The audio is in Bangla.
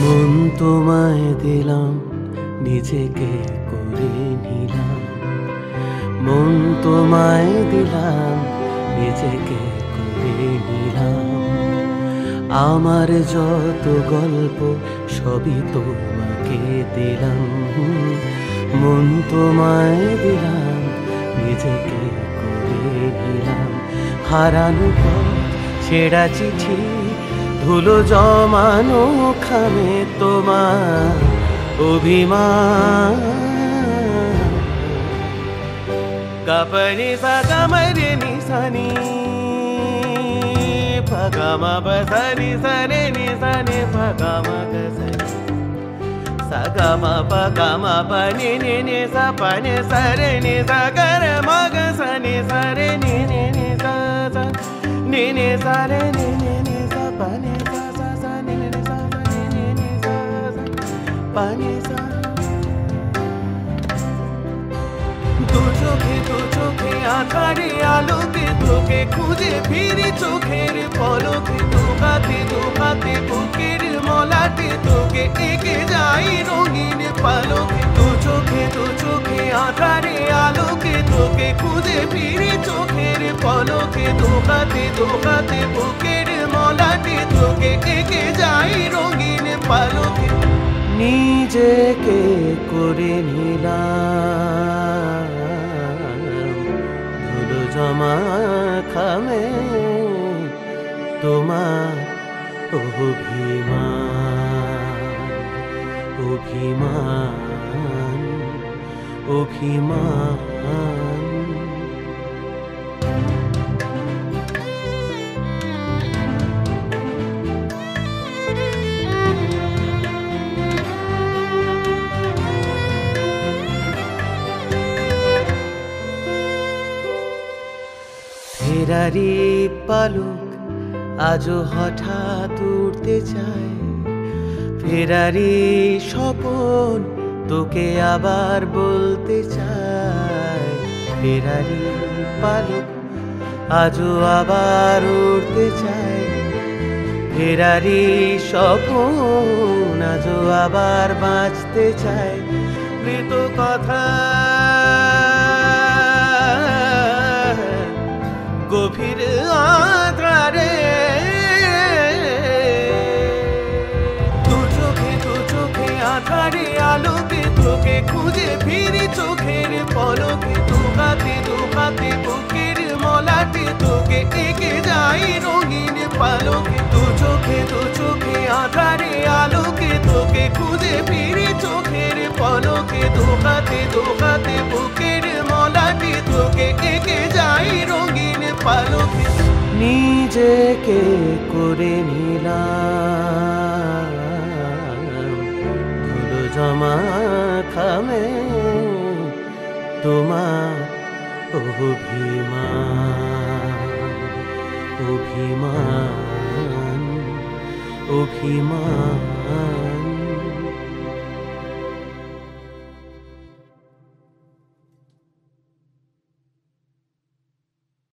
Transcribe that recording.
মন তোমায় দিলাম, নিজেকে করে নিলাম। মন তোমায় দিলাম, নিজেকে করে নিলাম। আমার যত গল্প সবই তোমাকে দিলাম। মন তোমায় দিলাম, নিজেকে করে নিলাম। হারানো পথ, ছেঁড়া চিঠি, ধুলো জমানো খামে তোমার অভিমান। গাপনি সাগামরে নিসানি, ফাগামা বসানি সারে নিসানি, ফাগামা গসানি সাগামা পাগামা পানি নি নি সা পানি সারে নি সাগর মগসানি সারে নি নি নি সা সা নি নি সারে নি নি নি সা পানি সা সা সা নি নি সা সা নি নি নি সা সা পানি সা। দু চোখে আধারে আলোতে তোকে খুঁজে ফিরি, চোখের পলকে দোকাতে বুকের মলাতে তোকে এঁকে যাই রঙিন পালকে। দু চোখে আধারে আলোকে তোকে খুঁজে ফিরি, চোখের পলকে দোকাতে বুকের মলাতে তোকে এঁকে যাই রঙিন পালকে। নিজেকে করে নিলাম ধুলো জমা খামে তোমার অভিমান। অভিমান, অভিমান। ফেরারি পালক আজও হঠাৎ উড়তে চায়। ফেরারি স্বপন তোকে আবার বলতে চায়। ফেরারি পালক আজও আবার উড়তে চায়। ফেরারি স্বপন আজও আবার বাঁচতে চায়। মৃত কথা গভীর আধারে, দু চোখে আধারে আলোতে তোকে খুঁজে ফিরি, চোখের পলকে দোকাতে বুকের মলাতে তোকে এঁকে যাই রঙিন পালকে। দু চোখে আধারে আলোকে তোকে খুঁজে ফিরি, চোখের পলকে দোকাতে বুকের মলাতে তোকে এঁকে যাই রঙিন পালকে। নিজেকে করে নিলাম ধুলো জমা খামে তোমার অভিমান। অভিমান, অভিমান।